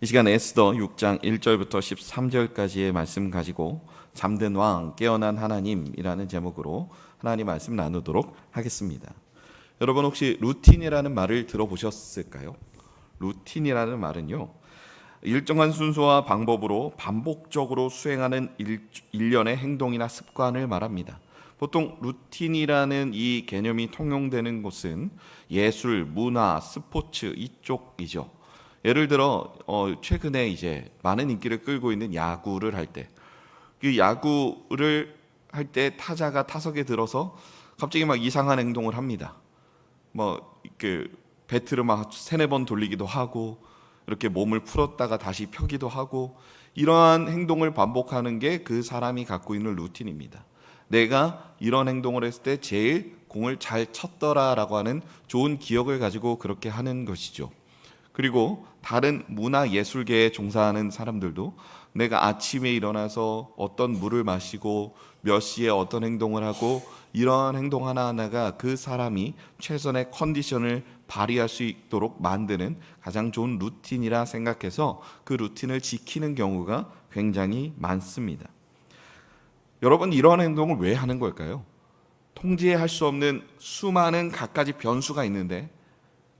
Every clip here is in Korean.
이 시간 에스더 6장 1절부터 13절까지의 말씀 가지고 잠든 왕 깨어난 하나님이라는 제목으로 하나님 말씀 나누도록 하겠습니다. 여러분 혹시 루틴이라는 말을 들어보셨을까요? 루틴이라는 말은요, 일정한 순서와 방법으로 반복적으로 수행하는 일련의 행동이나 습관을 말합니다. 보통 루틴이라는 이 개념이 통용되는 곳은 예술, 문화, 스포츠 이쪽이죠. 예를 들어 최근에 이제 많은 인기를 끌고 있는 야구를 할 때, 그 야구를 할 때 타자가 타석에 들어서 갑자기 막 이상한 행동을 합니다. 뭐 이렇게 배트를 막 세네 번 돌리기도 하고, 이렇게 몸을 풀었다가 다시 펴기도 하고, 이러한 행동을 반복하는 게 그 사람이 갖고 있는 루틴입니다. 내가 이런 행동을 했을 때 제일 공을 잘 쳤더라라고 하는 좋은 기억을 가지고 그렇게 하는 것이죠. 그리고 다른 문화예술계에 종사하는 사람들도 내가 아침에 일어나서 어떤 물을 마시고 몇 시에 어떤 행동을 하고, 이러한 행동 하나하나가 그 사람이 최선의 컨디션을 발휘할 수 있도록 만드는 가장 좋은 루틴이라 생각해서 그 루틴을 지키는 경우가 굉장히 많습니다. 여러분, 이런 행동을 왜 하는 걸까요? 통제할 수 없는 수많은 갖가지 변수가 있는데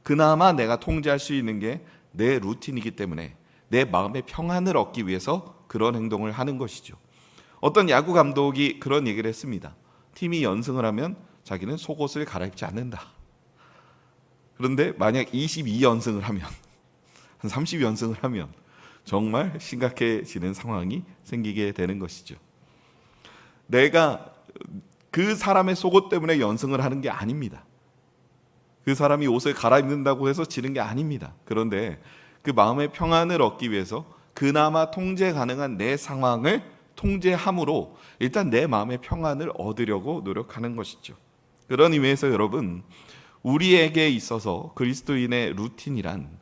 그나마 내가 통제할 수 있는 게 내 루틴이기 때문에 내 마음의 평안을 얻기 위해서 그런 행동을 하는 것이죠. 어떤 야구 감독이 그런 얘기를 했습니다. 팀이 연승을 하면 자기는 속옷을 갈아입지 않는다. 그런데 만약 22연승을 하면, 한 30연승을 하면 정말 심각해지는 상황이 생기게 되는 것이죠. 내가 그 사람의 속옷 때문에 연승을 하는 게 아닙니다. 그 사람이 옷을 갈아입는다고 해서 지는 게 아닙니다. 그런데 그 마음의 평안을 얻기 위해서 그나마 통제 가능한 내 상황을 통제함으로 일단 내 마음의 평안을 얻으려고 노력하는 것이죠. 그런 의미에서 여러분, 우리에게 있어서 그리스도인의 루틴이란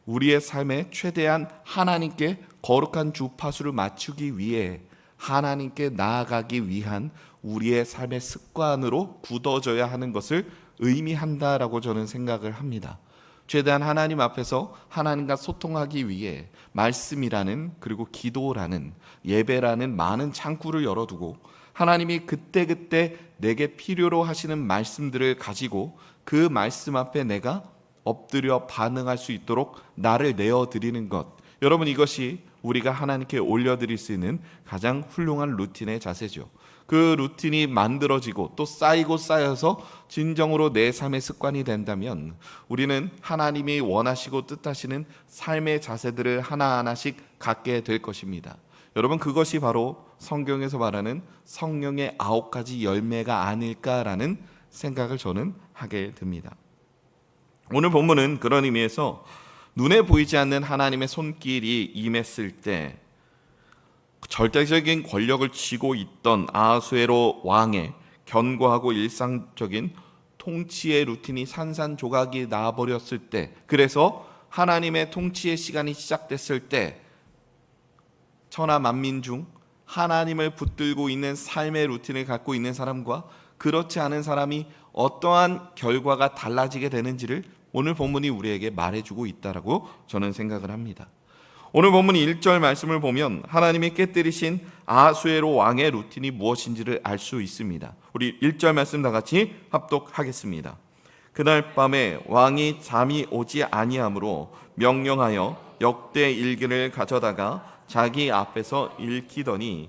우리의 삶에 최대한 하나님께 거룩한 주파수를 맞추기 위해 하나님께 나아가기 위한 우리의 삶의 습관으로 굳어져야 하는 것을 의미한다라고 저는 생각을 합니다. 최대한 하나님 앞에서 하나님과 소통하기 위해 말씀이라는, 그리고 기도라는, 예배라는 많은 창구를 열어두고 하나님이 그때그때 내게 필요로 하시는 말씀들을 가지고 그 말씀 앞에 내가 엎드려 반응할 수 있도록 나를 내어드리는 것, 여러분, 이것이 우리가 하나님께 올려드릴 수 있는 가장 훌륭한 루틴의 자세죠. 그 루틴이 만들어지고 또 쌓이고 쌓여서 진정으로 내 삶의 습관이 된다면 우리는 하나님이 원하시고 뜻하시는 삶의 자세들을 하나하나씩 갖게 될 것입니다. 여러분, 그것이 바로 성경에서 말하는 성령의 9가지 열매가 아닐까라는 생각을 저는 하게 됩니다. 오늘 본문은 그런 의미에서 눈에 보이지 않는 하나님의 손길이 임했을 때 절대적인 권력을 쥐고 있던 아하수에로 왕의 견고하고 일상적인 통치의 루틴이 산산조각이 나버렸을 때, 그래서 하나님의 통치의 시간이 시작됐을 때 천하 만민 중 하나님을 붙들고 있는 삶의 루틴을 갖고 있는 사람과 그렇지 않은 사람이 어떠한 결과가 달라지게 되는지를 오늘 본문이 우리에게 말해주고 있다라고 저는 생각을 합니다. 오늘 본문 1절 말씀을 보면 하나님이 깨뜨리신 아하수에로 왕의 루틴이 무엇인지를 알 수 있습니다. 우리 1절 말씀 다 같이 합독하겠습니다. 그날 밤에 왕이 잠이 오지 아니하므로 명령하여 역대 일기를 가져다가 자기 앞에서 읽히더니,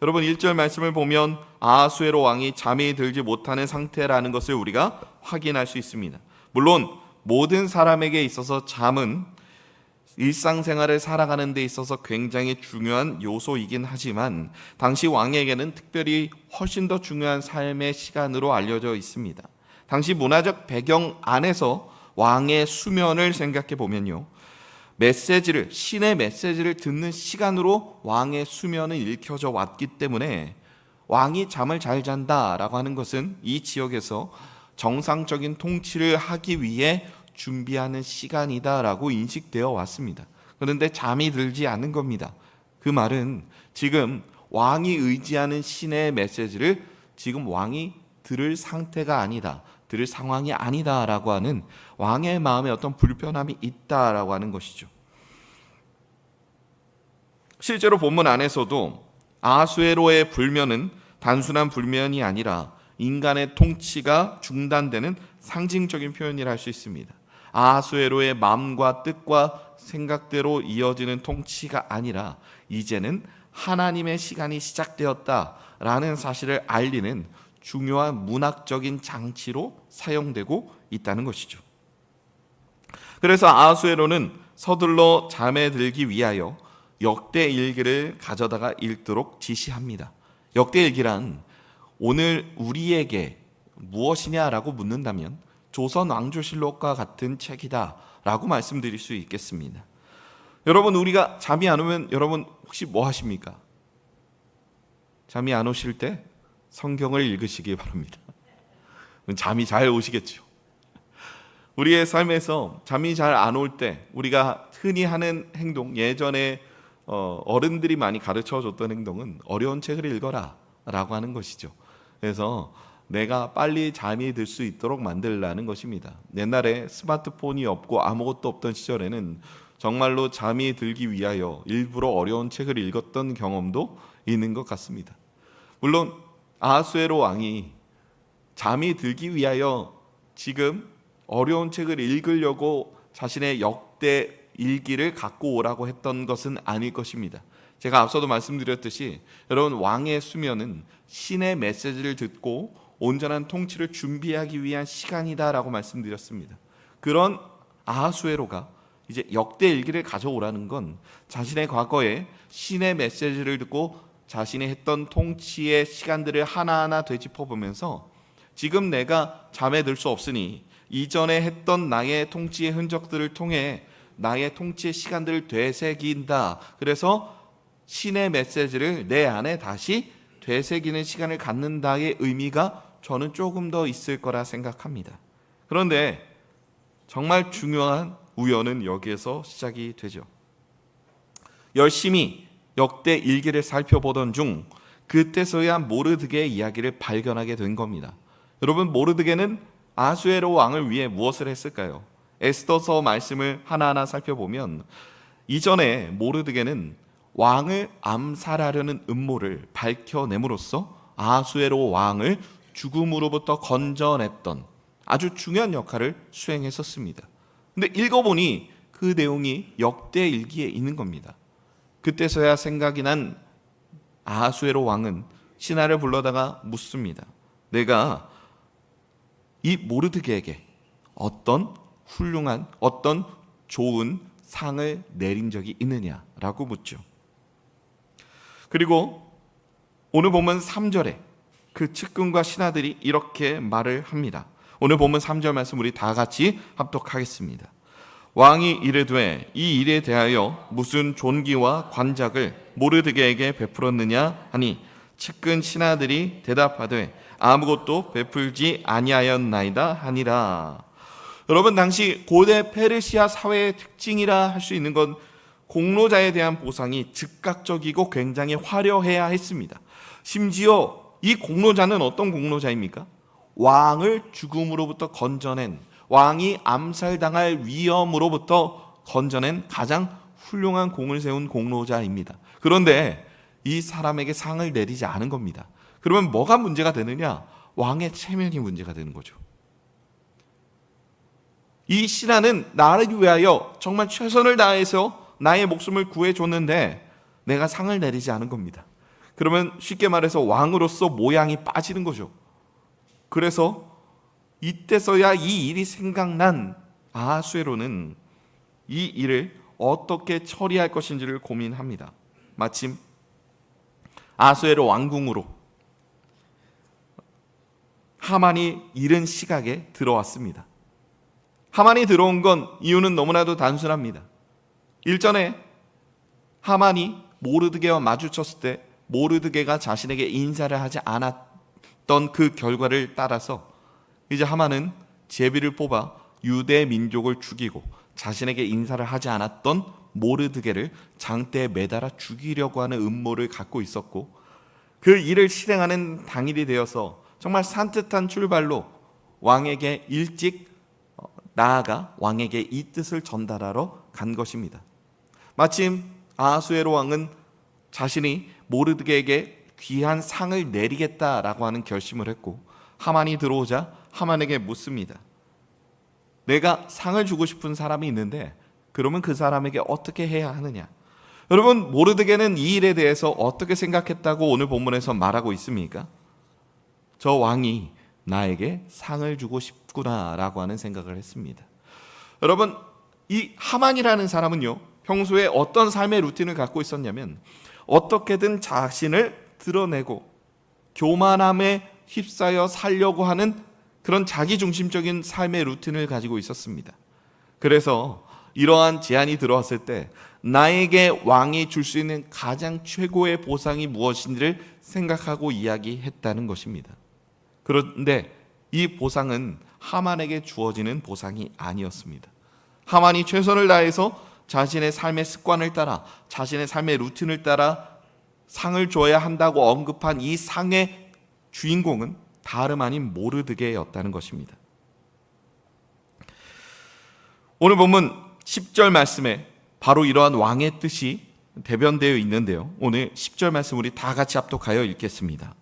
여러분, 1절 말씀을 보면 아하수에로 왕이 잠이 들지 못하는 상태라는 것을 우리가 확인할 수 있습니다. 물론 모든 사람에게 있어서 잠은 일상생활을 살아가는 데 있어서 굉장히 중요한 요소이긴 하지만 당시 왕에게는 특별히 훨씬 더 중요한 삶의 시간으로 알려져 있습니다. 당시 문화적 배경 안에서 왕의 수면을 생각해 보면요, 신의 메시지를 듣는 시간으로 왕의 수면은 읽혀져 왔기 때문에 왕이 잠을 잘 잔다라고 하는 것은 이 지역에서 정상적인 통치를 하기 위해 준비하는 시간이다라고 인식되어 왔습니다. 그런데 잠이 들지 않는 겁니다. 그 말은 지금 왕이 의지하는 신의 메시지를 지금 왕이 들을 상태가 아니다, 들을 상황이 아니다라고 하는 왕의 마음에 어떤 불편함이 있다라고 하는 것이죠. 실제로 본문 안에서도 아수에로의 불면은 단순한 불면이 아니라 인간의 통치가 중단되는 상징적인 표현이라 할 수 있습니다. 아수에로의 마음과 뜻과 생각대로 이어지는 통치가 아니라 이제는 하나님의 시간이 시작되었다라는 사실을 알리는 중요한 문학적인 장치로 사용되고 있다는 것이죠. 그래서 아수에로는 서둘러 잠에 들기 위하여 역대일기를 가져다가 읽도록 지시합니다. 역대일기란 오늘 우리에게 무엇이냐라고 묻는다면 조선 왕조실록과 같은 책이다라고 말씀드릴 수 있겠습니다. 여러분, 우리가 잠이 안 오면 여러분 혹시 뭐 하십니까? 잠이 안 오실 때 성경을 읽으시기 바랍니다. 잠이 잘 오시겠죠. 우리의 삶에서 잠이 잘 안 올 때 우리가 흔히 하는 행동, 예전에 어른들이 많이 가르쳐 줬던 행동은 어려운 책을 읽어라 라고 하는 것이죠. 그래서 내가 빨리 잠이 들 수 있도록 만들라는 것입니다. 옛날에 스마트폰이 없고 아무것도 없던 시절에는 정말로 잠이 들기 위하여 일부러 어려운 책을 읽었던 경험도 있는 것 같습니다. 물론 아하수에로 왕이 잠이 들기 위하여 지금 어려운 책을 읽으려고 자신의 역대 일기를 갖고 오라고 했던 것은 아닐 것입니다. 제가 앞서도 말씀드렸듯이 여러분, 왕의 수면은 신의 메시지를 듣고 온전한 통치를 준비하기 위한 시간이다라고 말씀드렸습니다. 그런 아하수에로가 이제 역대 일기를 가져오라는 건 자신의 과거에 신의 메시지를 듣고 자신이 했던 통치의 시간들을 하나하나 되짚어보면서 지금 내가 잠에 들 수 없으니 이전에 했던 나의 통치의 흔적들을 통해 나의 통치의 시간들을 되새긴다. 그래서 신의 메시지를 내 안에 다시 되새기는 시간을 갖는다의 의미가 저는 조금 더 있을 거라 생각합니다. 그런데 정말 중요한 우연은 여기에서 시작이 되죠. 열심히 역대 일기를 살펴보던 중 그때서야 모르드게의 이야기를 발견하게 된 겁니다. 여러분, 모르드게는 아수에로 왕을 위해 무엇을 했을까요? 에스더서 말씀을 하나하나 살펴보면 이전에 모르드게는 왕을 암살하려는 음모를 밝혀냄으로써 아수에로 왕을 죽음으로부터 건져냈던 아주 중요한 역할을 수행했었습니다. 근데 읽어보니 그 내용이 역대일기에 있는 겁니다. 그때서야 생각이 난 아하수에로 왕은 신하를 불러다가 묻습니다. 내가 이 모르드게에게 어떤 훌륭한, 어떤 좋은 상을 내린 적이 있느냐라고 묻죠. 그리고 오늘 보면 3절에 그 측근과 신하들이 이렇게 말을 합니다. 오늘 보면 3절 말씀 우리 다 같이 합독하겠습니다. 왕이 이르되 이 일에 대하여 무슨 존귀와 관작을 모르드게에게 베풀었느냐 하니 측근 신하들이 대답하되 아무것도 베풀지 아니하였나이다 하니라. 여러분, 당시 고대 페르시아 사회의 특징이라 할 수 있는 건 공로자에 대한 보상이 즉각적이고 굉장히 화려해야 했습니다. 심지어 이 공로자는 어떤 공로자입니까? 왕을 죽음으로부터 건져낸, 왕이 암살당할 위험으로부터 건져낸 가장 훌륭한 공을 세운 공로자입니다. 그런데 이 사람에게 상을 내리지 않은 겁니다. 그러면 뭐가 문제가 되느냐? 왕의 체면이 문제가 되는 거죠. 이 신하는 나를 위하여 정말 최선을 다해서 나의 목숨을 구해줬는데 내가 상을 내리지 않은 겁니다. 그러면 쉽게 말해서 왕으로서 모양이 빠지는 거죠. 그래서 이때서야 이 일이 생각난 아하수에로는 이 일을 어떻게 처리할 것인지를 고민합니다. 마침 아하수에로 왕궁으로 하만이 이른 시각에 들어왔습니다. 하만이 들어온 건 이유는 너무나도 단순합니다. 일전에 하만이 모르드게와 마주쳤을 때 모르드게가 자신에게 인사를 하지 않았던 그 결과를 따라서 이제 하만은 제비를 뽑아 유대 민족을 죽이고 자신에게 인사를 하지 않았던 모르드게를 장대에 매달아 죽이려고 하는 음모를 갖고 있었고, 그 일을 실행하는 당일이 되어서 정말 산뜻한 출발로 왕에게 일찍 나아가 왕에게 이 뜻을 전달하러 간 것입니다. 마침 아하수에로 왕은 자신이 모르드게에게 귀한 상을 내리겠다라고 하는 결심을 했고, 하만이 들어오자 하만에게 묻습니다. 내가 상을 주고 싶은 사람이 있는데 그러면 그 사람에게 어떻게 해야 하느냐? 여러분, 모르드게는 이 일에 대해서 어떻게 생각했다고 오늘 본문에서 말하고 있습니까? 저 왕이 나에게 상을 주고 싶구나라고 하는 생각을 했습니다. 여러분, 이 하만이라는 사람은요, 평소에 어떤 삶의 루틴을 갖고 있었냐면 어떻게든 자신을 드러내고 교만함에 휩싸여 살려고 하는 그런 자기중심적인 삶의 루틴을 가지고 있었습니다. 그래서 이러한 제안이 들어왔을 때 나에게 왕이 줄 수 있는 가장 최고의 보상이 무엇인지를 생각하고 이야기했다는 것입니다. 그런데 이 보상은 하만에게 주어지는 보상이 아니었습니다. 하만이 최선을 다해서 자신의 삶의 습관을 따라, 자신의 삶의 루틴을 따라 상을 줘야 한다고 언급한 이 상의 주인공은 다름 아닌 모르드게였다는 것입니다. 오늘 본문 10절 말씀에 바로 이러한 왕의 뜻이 대변되어 있는데요, 오늘 10절 말씀 우리 다 같이 합독하여 읽겠습니다.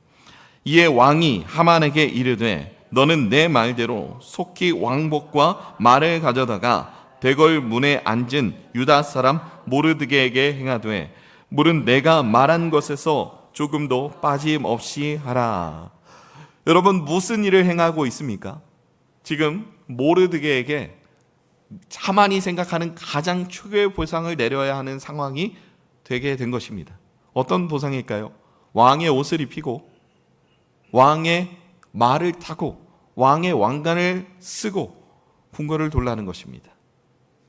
이에 왕이 하만에게 이르되 너는 내 말대로 속히 왕복과 말을 가져다가 대궐 문에 앉은 유다 사람 모르드게에게 행하되 물은 내가 말한 것에서 조금도 빠짐없이 하라. 여러분, 무슨 일을 행하고 있습니까? 지금 모르드게에게 하만이 생각하는 가장 최고의 보상을 내려야 하는 상황이 되게 된 것입니다. 어떤 보상일까요? 왕의 옷을 입히고 왕의 말을 타고 왕의 왕관을 쓰고 궁궐을 돌라는 것입니다.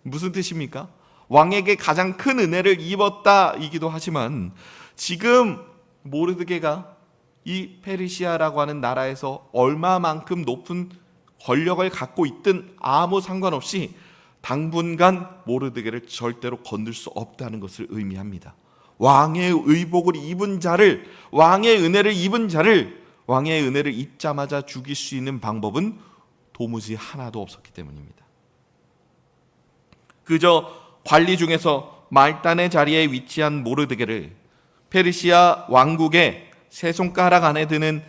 무슨 뜻입니까? 왕에게 가장 큰 은혜를 입었다이기도 하지만 지금 모르드게가 이 페르시아라고 하는 나라에서 얼마만큼 높은 권력을 갖고 있든 아무 상관없이 당분간 모르드게를 절대로 건들 수 없다는 것을 의미합니다. 왕의 의복을 입은 자를, 왕의 은혜를 입은 자를, 왕의 은혜를 입자마자 죽일 수 있는 방법은 도무지 하나도 없었기 때문입니다. 그저 관리 중에서 말단의 자리에 위치한 모르드게를 페르시아 왕국의 세 손가락 안에 드는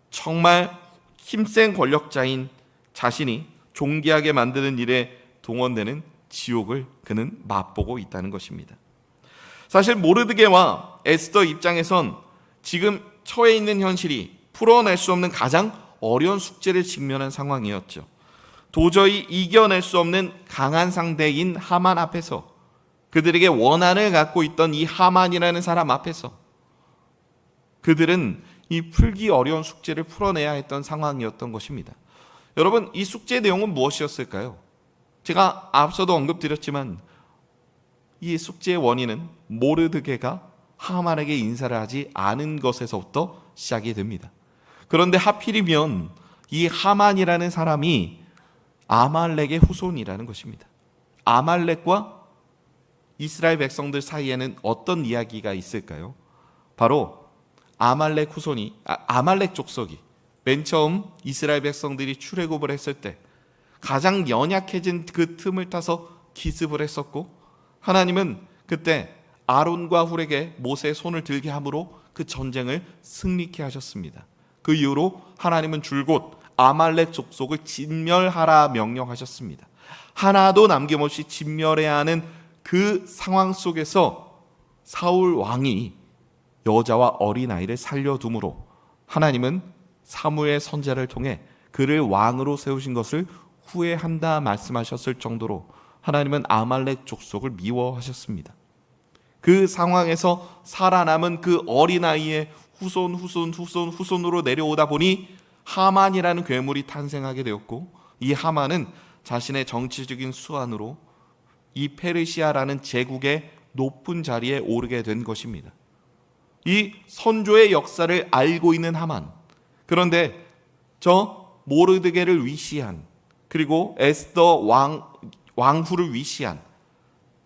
정말 힘센 권력자인 자신이 존귀하게 만드는 일에 동원되는 지옥을 그는 맛보고 있다는 것입니다. 사실 모르드게와 에스더 입장에선 지금 처해 있는 현실이 풀어낼 수 없는 가장 어려운 숙제를 직면한 상황이었죠. 도저히 이겨낼 수 없는 강한 상대인 하만 앞에서, 그들에게 원한을 갖고 있던 이 하만이라는 사람 앞에서 그들은 이 풀기 어려운 숙제를 풀어내야 했던 상황이었던 것입니다. 여러분, 이 숙제의 내용은 무엇이었을까요? 제가 앞서도 언급드렸지만 이 숙제의 원인은 모르드게가 하만에게 인사를 하지 않은 것에서부터 시작이 됩니다. 그런데 하필이면 이 하만이라는 사람이 아말렉의 후손이라는 것입니다. 아말렉과 이스라엘 백성들 사이에는 어떤 이야기가 있을까요? 바로 아말렉 후손이, 아말렉 족속이 맨 처음 이스라엘 백성들이 출애굽을 했을 때 가장 연약해진 그 틈을 타서 기습을 했었고, 하나님은 그때 아론과 훌에게 모세의 손을 들게 함으로 그 전쟁을 승리케 하셨습니다. 그 이후로 하나님은 줄곧 아말렉 족속을 진멸하라 명령하셨습니다. 하나도 남김없이 진멸해야 하는 그 상황 속에서 사울 왕이 여자와 어린아이를 살려둠으로 하나님은 사무엘 선지자를 통해 그를 왕으로 세우신 것을 후회한다 말씀하셨을 정도로 하나님은 아말렉 족속을 미워하셨습니다. 그 상황에서 살아남은 그 어린아이의 후손으로 내려오다 보니 하만이라는 괴물이 탄생하게 되었고, 이 하만은 자신의 정치적인 수완으로 이 페르시아라는 제국의 높은 자리에 오르게 된 것입니다. 이 선조의 역사를 알고 있는 하만, 그런데 저 모르드게를 위시한, 그리고 에스더 왕후를 위시한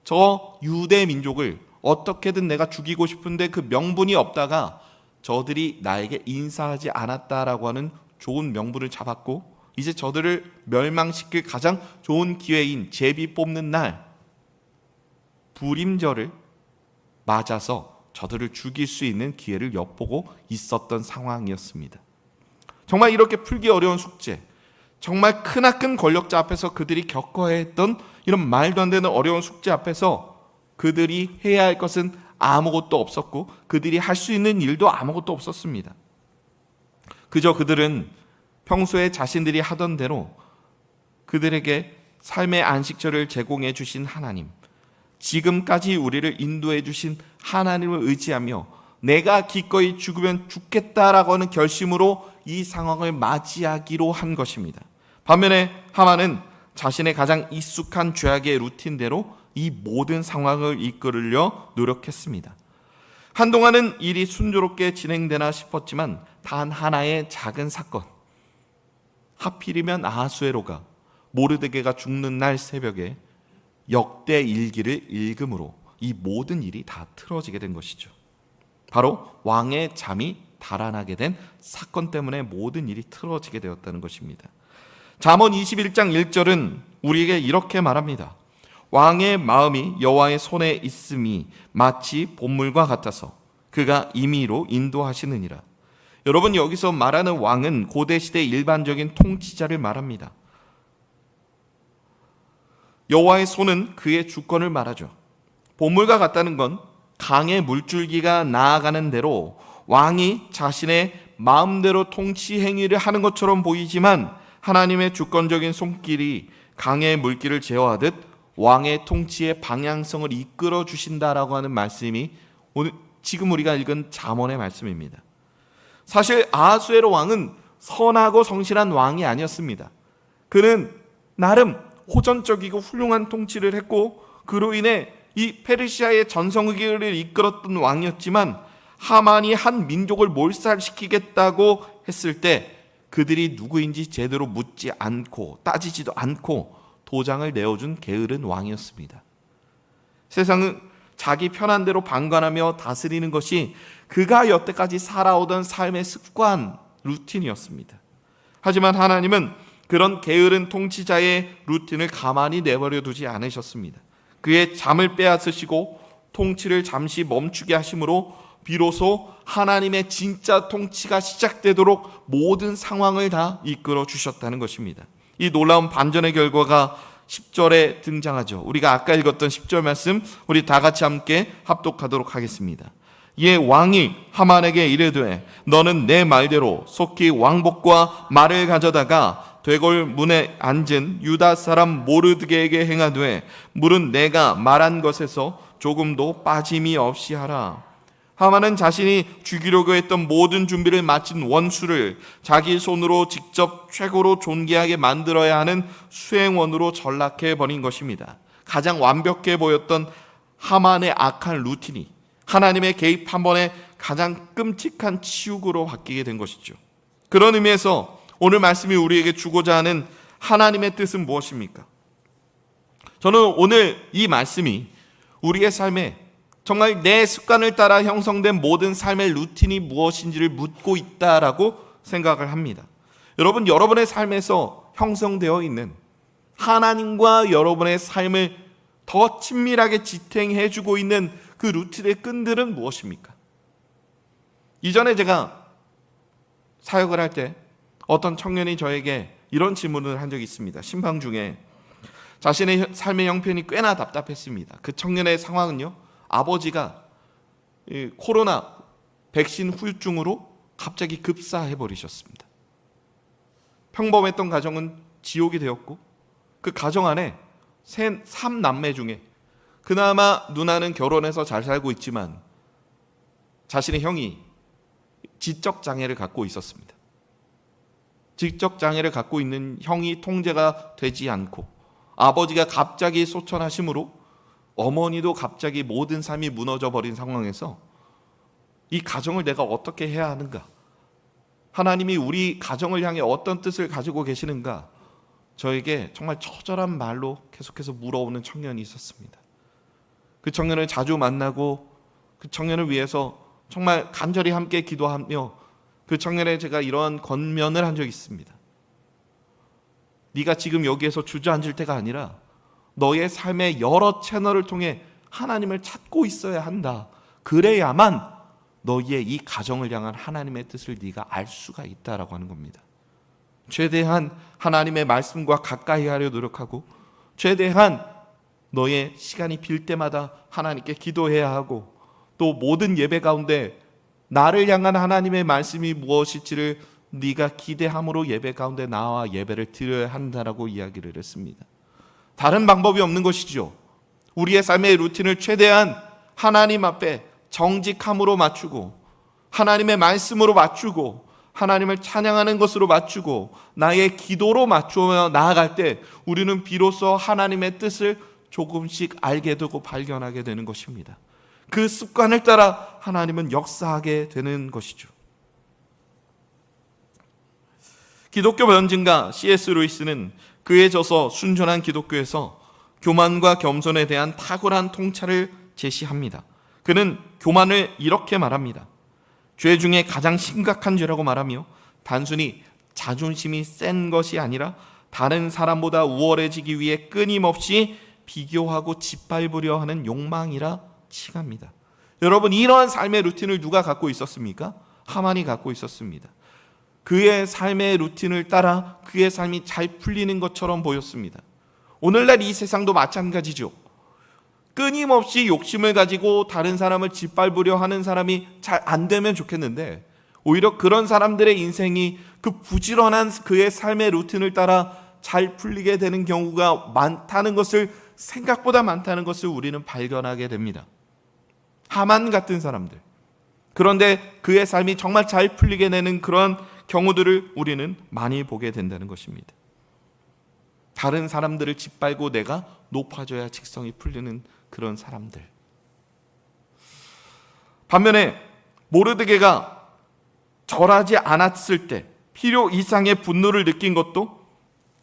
저 유대 민족을 어떻게든 내가 죽이고 싶은데 그 명분이 없다가 저들이 나에게 인사하지 않았다라고 하는 좋은 명분을 잡았고, 이제 저들을 멸망시킬 가장 좋은 기회인 제비 뽑는 날 부림절을 맞아서 저들을 죽일 수 있는 기회를 엿보고 있었던 상황이었습니다. 정말 이렇게 풀기 어려운 숙제, 정말 크나큰 권력자 앞에서 그들이 겪어야 했던 이런 말도 안 되는 어려운 숙제 앞에서 그들이 해야 할 것은 아무것도 없었고 그들이 할 수 있는 일도 아무것도 없었습니다. 그저 그들은 평소에 자신들이 하던 대로 그들에게 삶의 안식처를 제공해 주신 하나님, 지금까지 우리를 인도해 주신 하나님을 의지하며 내가 기꺼이 죽으면 죽겠다라고 하는 결심으로 이 상황을 맞이하기로 한 것입니다. 반면에 하만은 자신의 가장 익숙한 죄악의 루틴대로 이 모든 상황을 이끌으려 노력했습니다. 한동안은 일이 순조롭게 진행되나 싶었지만 단 하나의 작은 사건, 하필이면 아하수에로가 모르드게가 죽는 날 새벽에 역대 일기를 읽음으로 이 모든 일이 다 틀어지게 된 것이죠. 바로 왕의 잠이 달아나게 된 사건 때문에 모든 일이 틀어지게 되었다는 것입니다. 잠언 21장 1절은 우리에게 이렇게 말합니다. 왕의 마음이 여호와의 손에 있음이 마치 봇물과 같아서 그가 임의로 인도하시느니라. 여러분, 여기서 말하는 왕은 고대 시대 일반적인 통치자를 말합니다. 여호와의 손은 그의 주권을 말하죠. 봇물과 같다는 건 강의 물줄기가 나아가는 대로 왕이 자신의 마음대로 통치 행위를 하는 것처럼 보이지만 하나님의 주권적인 손길이 강의 물길을 제어하듯 왕의 통치의 방향성을 이끌어 주신다라고 하는 말씀이 오늘 지금 우리가 읽은 잠언의 말씀입니다. 사실 아하수에로 왕은 선하고 성실한 왕이 아니었습니다. 그는 나름 호전적이고 훌륭한 통치를 했고 그로 인해 이 페르시아의 전성기를 이끌었던 왕이었지만 하만이 한 민족을 몰살시키겠다고 했을 때 그들이 누구인지 제대로 묻지 않고 따지지도 않고 도장을 내어준 게으른 왕이었습니다. 세상은 자기 편한 대로 방관하며 다스리는 것이 그가 여태까지 살아오던 삶의 습관, 루틴이었습니다. 하지만 하나님은 그런 게으른 통치자의 루틴을 가만히 내버려 두지 않으셨습니다. 그의 잠을 빼앗으시고 통치를 잠시 멈추게 하심으로 비로소 하나님의 진짜 통치가 시작되도록 모든 상황을 다 이끌어 주셨다는 것입니다. 이 놀라운 반전의 결과가 10절에 등장하죠. 우리가 아까 읽었던 10절 말씀 우리 다 같이 함께 합독하도록 하겠습니다. 이에 왕이 하만에게 이르되 너는 내 말대로 속히 왕복과 말을 가져다가 되골 문에 앉은 유다 사람 모르드게에게 행하되 물은 내가 말한 것에서 조금도 빠짐이 없이 하라. 하만은 자신이 죽이려고 했던 모든 준비를 마친 원수를 자기 손으로 직접 최고로 존귀하게 만들어야 하는 수행원으로 전락해 버린 것입니다. 가장 완벽해 보였던 하만의 악한 루틴이 하나님의 개입 한 번에 가장 끔찍한 치욕으로 바뀌게 된 것이죠. 그런 의미에서 오늘 말씀이 우리에게 주고자 하는 하나님의 뜻은 무엇입니까? 저는 오늘 이 말씀이 우리의 삶에 정말 내 습관을 따라 형성된 모든 삶의 루틴이 무엇인지를 묻고 있다라고 생각을 합니다. 여러분, 여러분의 삶에서 형성되어 있는 하나님과 여러분의 삶을 더 친밀하게 지탱해주고 있는 그 루틴의 끈들은 무엇입니까? 이전에 제가 사역을 할 때 어떤 청년이 저에게 이런 질문을 한 적이 있습니다. 신방 중에 자신의 삶의 형편이 꽤나 답답했습니다. 그 청년의 상황은요, 아버지가 코로나 백신 후유증으로 갑자기 급사해 버리셨습니다. 평범했던 가정은 지옥이 되었고 그 가정 안에 3남매 중에 그나마 누나는 결혼해서 잘 살고 있지만 자신의 형이 지적 장애를 갖고 있었습니다. 지적 장애를 갖고 있는 형이 통제가 되지 않고 아버지가 갑자기 소천하심으로 어머니도 갑자기 모든 삶이 무너져 버린 상황에서 이 가정을 내가 어떻게 해야 하는가? 하나님이 우리 가정을 향해 어떤 뜻을 가지고 계시는가? 저에게 정말 처절한 말로 계속해서 물어오는 청년이 있었습니다. 그 청년을 자주 만나고 그 청년을 위해서 정말 간절히 함께 기도하며 그 청년에 제가 이러한 권면을 한 적이 있습니다. 네가 지금 여기에서 주저앉을 때가 아니라 너의 삶의 여러 채널을 통해 하나님을 찾고 있어야 한다. 그래야만 너희의 이 가정을 향한 하나님의 뜻을 네가 알 수가 있다라고 하는 겁니다. 최대한 하나님의 말씀과 가까이 하려 노력하고, 최대한 너의 시간이 빌 때마다 하나님께 기도해야 하고, 또 모든 예배 가운데 나를 향한 하나님의 말씀이 무엇일지를 네가 기대함으로 예배 가운데 나와 예배를 드려야 한다라고 이야기를 했습니다. 다른 방법이 없는 것이죠. 우리의 삶의 루틴을 최대한 하나님 앞에 정직함으로 맞추고, 하나님의 말씀으로 맞추고, 하나님을 찬양하는 것으로 맞추고, 나의 기도로 맞추며 나아갈 때 우리는 비로소 하나님의 뜻을 조금씩 알게 되고 발견하게 되는 것입니다. 그 습관을 따라 하나님은 역사하게 되는 것이죠. 기독교 변증가 C.S. 루이스는 그의 저서 순전한 기독교에서 교만과 겸손에 대한 탁월한 통찰을 제시합니다. 그는 교만을 이렇게 말합니다. 죄 중에 가장 심각한 죄라고 말하며, 단순히 자존심이 센 것이 아니라 다른 사람보다 우월해지기 위해 끊임없이 비교하고 짓밟으려 하는 욕망이라 칭합니다. 여러분, 이러한 삶의 루틴을 누가 갖고 있었습니까? 하만이 갖고 있었습니다. 그의 삶의 루틴을 따라 그의 삶이 잘 풀리는 것처럼 보였습니다. 오늘날 이 세상도 마찬가지죠. 끊임없이 욕심을 가지고 다른 사람을 짓밟으려 하는 사람이 잘 안 되면 좋겠는데, 오히려 그런 사람들의 인생이 그 부지런한 그의 삶의 루틴을 따라 잘 풀리게 되는 경우가 많다는 것을, 생각보다 많다는 것을 우리는 발견하게 됩니다. 하만 같은 사람들, 그런데 그의 삶이 정말 잘 풀리게 되는 그런 경우들을 우리는 많이 보게 된다는 것입니다. 다른 사람들을 짓밟고 내가 높아져야 직성이 풀리는 그런 사람들. 반면에 모르드게가 절하지 않았을 때 필요 이상의 분노를 느낀 것도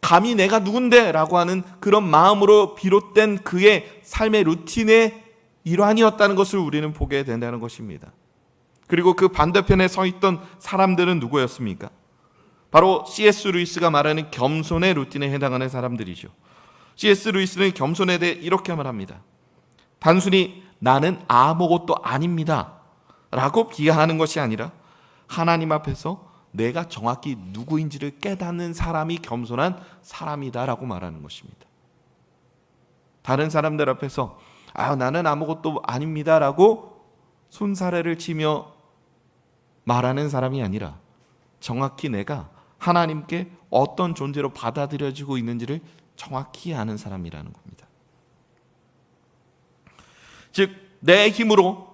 감히 내가 누군데 라고 하는 그런 마음으로 비롯된 그의 삶의 루틴의 일환이었다는 것을 우리는 보게 된다는 것입니다. 그리고 그 반대편에 서 있던 사람들은 누구였습니까? 바로 C.S. 루이스가 말하는 겸손의 루틴에 해당하는 사람들이죠. C.S. 루이스는 겸손에 대해 이렇게 말합니다. 단순히 나는 아무것도 아닙니다 라고 비하하는 것이 아니라, 하나님 앞에서 내가 정확히 누구인지를 깨닫는 사람이 겸손한 사람이다 라고 말하는 것입니다. 다른 사람들 앞에서 나는 아무것도 아닙니다 라고 손사래를 치며 말하는 사람이 아니라, 정확히 내가 하나님께 어떤 존재로 받아들여지고 있는지를 정확히 아는 사람이라는 겁니다. 즉, 내 힘으로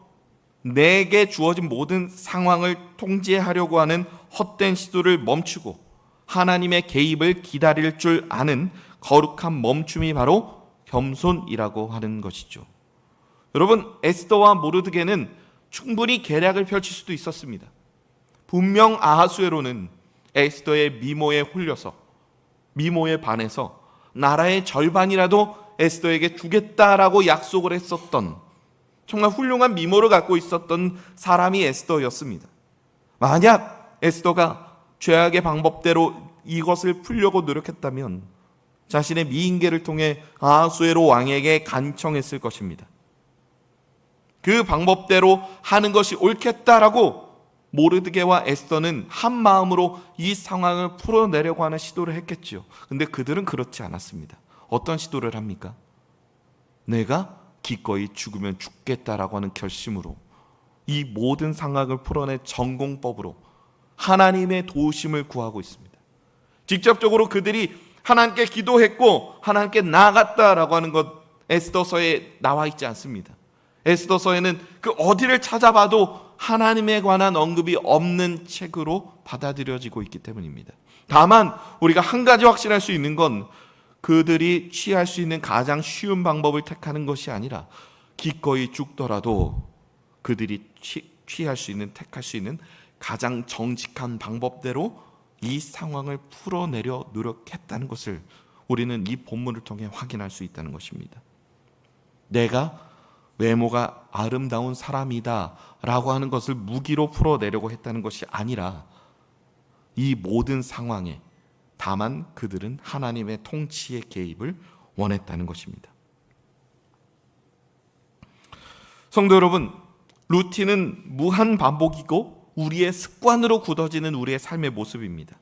내게 주어진 모든 상황을 통제하려고 하는 헛된 시도를 멈추고 하나님의 개입을 기다릴 줄 아는 거룩한 멈춤이 바로 겸손이라고 하는 것이죠. 여러분, 에스더와 모르드게는 충분히 계략을 펼칠 수도 있었습니다. 분명 아하수에로는 에스더의 미모에 홀려서, 미모에 반해서 나라의 절반이라도 에스더에게 주겠다라고 약속을 했었던, 정말 훌륭한 미모를 갖고 있었던 사람이 에스더였습니다. 만약 에스더가 죄악의 방법대로 이것을 풀려고 노력했다면 자신의 미인계를 통해 아하수에로 왕에게 간청했을 것입니다. 그 방법대로 하는 것이 옳겠다라고 모르드게와 에스더는 한 마음으로 이 상황을 풀어내려고 하는 시도를 했겠죠. 근데 그들은 그렇지 않았습니다. 어떤 시도를 합니까? 내가 기꺼이 죽으면 죽겠다라고 하는 결심으로, 이 모든 상황을 풀어낼 전공법으로 하나님의 도우심을 구하고 있습니다. 직접적으로 그들이 하나님께 기도했고 하나님께 나아갔다라고 하는 것 에스더서에 나와 있지 않습니다. 에스더서에는 그 어디를 찾아봐도 하나님에 관한 언급이 없는 책으로 받아들여지고 있기 때문입니다. 다만 우리가 한 가지 확신할 수 있는 건, 그들이 취할 수 있는 가장 쉬운 방법을 택하는 것이 아니라 기꺼이 죽더라도 그들이 취할 수 있는, 택할 수 있는 가장 정직한 방법대로 이 상황을 풀어내려 노력했다는 것을 우리는 이 본문을 통해 확인할 수 있다는 것입니다. 내가 외모가 아름다운 사람이다 라고 하는 것을 무기로 풀어내려고 했다는 것이 아니라, 이 모든 상황에 다만 그들은 하나님의 통치의 개입을 원했다는 것입니다. 성도 여러분, 루틴은 무한 반복이고 우리의 습관으로 굳어지는 우리의 삶의 모습입니다.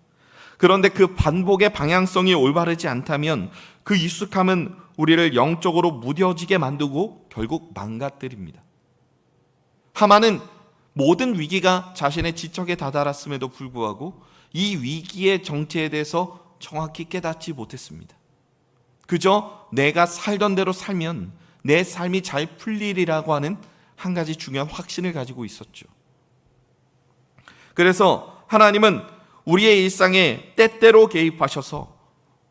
그런데 그 반복의 방향성이 올바르지 않다면 그 익숙함은 우리를 영적으로 무뎌지게 만들고 결국 망가뜨립니다. 하만은 모든 위기가 자신의 지척에 다다랐음에도 불구하고 이 위기의 정체에 대해서 정확히 깨닫지 못했습니다. 그저 내가 살던 대로 살면 내 삶이 잘 풀리리라고 하는 한 가지 중요한 확신을 가지고 있었죠. 그래서 하나님은 우리의 일상에 때때로 개입하셔서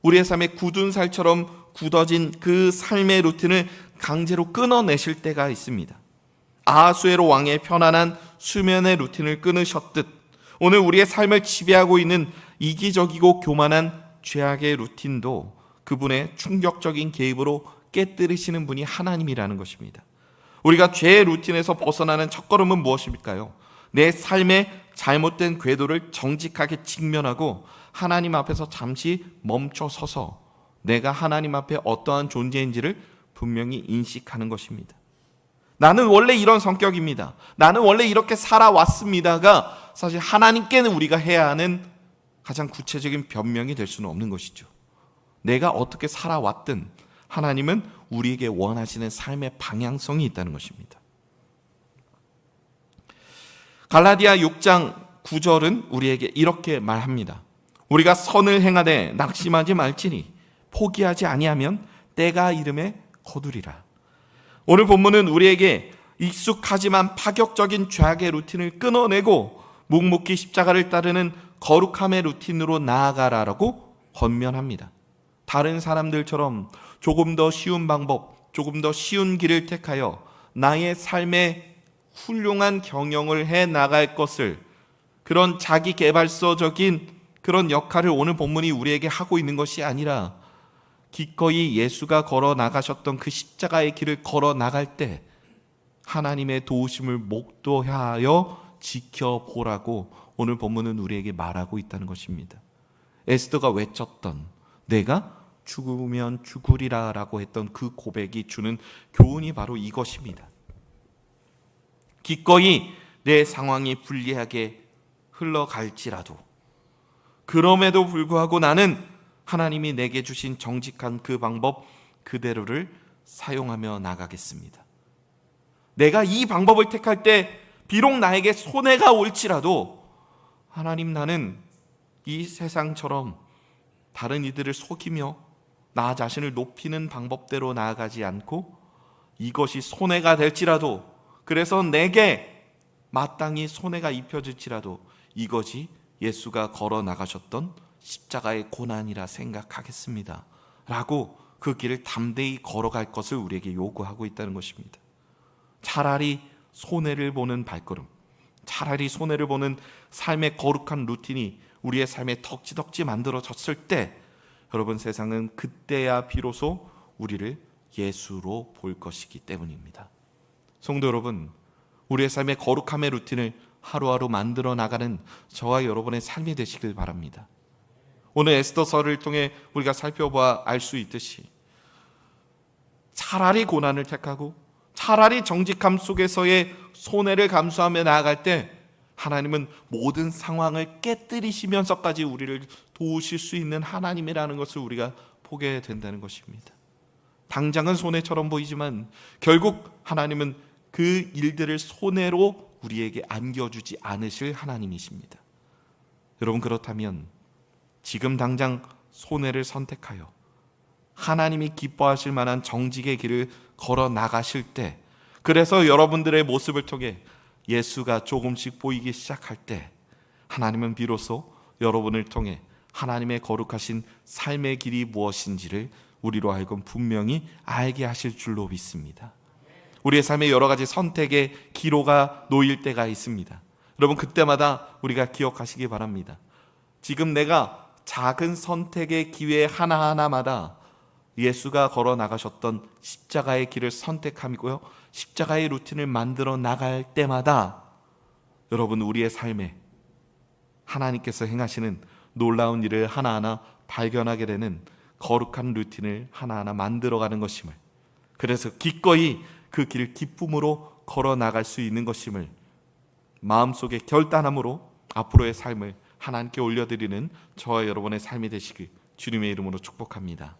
우리의 삶에 굳은 살처럼 굳어진 그 삶의 루틴을 강제로 끊어내실 때가 있습니다. 아하수에로 왕의 편안한 수면의 루틴을 끊으셨듯 오늘 우리의 삶을 지배하고 있는 이기적이고 교만한 죄악의 루틴도 그분의 충격적인 개입으로 깨뜨리시는 분이 하나님이라는 것입니다. 우리가 죄의 루틴에서 벗어나는 첫걸음은 무엇일까요? 내 삶의 잘못된 궤도를 정직하게 직면하고 하나님 앞에서 잠시 멈춰 서서 내가 하나님 앞에 어떠한 존재인지를 분명히 인식하는 것입니다. 나는 원래 이런 성격입니다. 나는 원래 이렇게 살아왔습니다가 사실 하나님께는 우리가 해야 하는 가장 구체적인 변명이 될 수는 없는 것이죠. 내가 어떻게 살아왔든 하나님은 우리에게 원하시는 삶의 방향성이 있다는 것입니다. 갈라디아 6장 9절은 우리에게 이렇게 말합니다. 우리가 선을 행하되 낙심하지 말지니 포기하지 아니하면 때가 이름에 거두리라. 오늘 본문은 우리에게 익숙하지만 파격적인 죄악의 루틴을 끊어내고 묵묵히 십자가를 따르는 거룩함의 루틴으로 나아가라라고 권면합니다. 다른 사람들처럼 조금 더 쉬운 방법, 조금 더 쉬운 길을 택하여 나의 삶에 훌륭한 경영을 해 나갈 것을, 그런 자기 개발서적인 그런 역할을 오늘 본문이 우리에게 하고 있는 것이 아니라 기꺼이 예수가 걸어 나가셨던 그 십자가의 길을 걸어 나갈 때 하나님의 도우심을 목도하여 지켜보라고 오늘 본문은 우리에게 말하고 있다는 것입니다. 에스더가 외쳤던 내가 죽으면 죽으리라 라고 했던 그 고백이 주는 교훈이 바로 이것입니다. 기꺼이 내 상황이 불리하게 흘러갈지라도 그럼에도 불구하고 나는 하나님이 내게 주신 정직한 그 방법 그대로를 사용하며 나가겠습니다. 내가 이 방법을 택할 때 비록 나에게 손해가 올지라도 하나님, 나는 이 세상처럼 다른 이들을 속이며 나 자신을 높이는 방법대로 나아가지 않고 이것이 손해가 될지라도, 그래서 내게 마땅히 손해가 입혀질지라도 이것이 예수가 걸어 나가셨던 십자가의 고난이라 생각하겠습니다 라고 그 길을 담대히 걸어갈 것을 우리에게 요구하고 있다는 것입니다. 차라리 손해를 보는 발걸음, 차라리 손해를 보는 삶의 거룩한 루틴이 우리의 삶에 덕지덕지 만들어졌을 때 여러분, 세상은 그때야 비로소 우리를 예수로 볼 것이기 때문입니다. 성도 여러분, 우리의 삶의 거룩함의 루틴을 하루하루 만들어 나가는 저와 여러분의 삶이 되시길 바랍니다. 오늘 에스더서를 통해 우리가 살펴봐 알 수 있듯이 차라리 고난을 택하고 차라리 정직함 속에서의 손해를 감수하며 나아갈 때 하나님은 모든 상황을 깨뜨리시면서까지 우리를 도우실 수 있는 하나님이라는 것을 우리가 보게 된다는 것입니다. 당장은 손해처럼 보이지만 결국 하나님은 그 일들을 손해로 우리에게 안겨주지 않으실 하나님이십니다. 여러분, 그렇다면 지금 당장 손해를 선택하여 하나님이 기뻐하실 만한 정직의 길을 걸어 나가실 때, 그래서 여러분들의 모습을 통해 예수가 조금씩 보이기 시작할 때 하나님은 비로소 여러분을 통해 하나님의 거룩하신 삶의 길이 무엇인지를 우리로 하여금 분명히 알게 하실 줄로 믿습니다. 우리의 삶에 여러 가지 선택의 기로가 놓일 때가 있습니다. 여러분, 그때마다 우리가 기억하시기 바랍니다. 지금 내가 작은 선택의 기회 하나하나마다 예수가 걸어 나가셨던 십자가의 길을 선택함이고요, 십자가의 루틴을 만들어 나갈 때마다 여러분, 우리의 삶에 하나님께서 행하시는 놀라운 일을 하나하나 발견하게 되는 거룩한 루틴을 하나하나 만들어가는 것임을, 그래서 기꺼이 그 길 기쁨으로 걸어 나갈 수 있는 것임을 마음속에 결단함으로 앞으로의 삶을 하나님께 올려드리는 저와 여러분의 삶이 되시길 주님의 이름으로 축복합니다.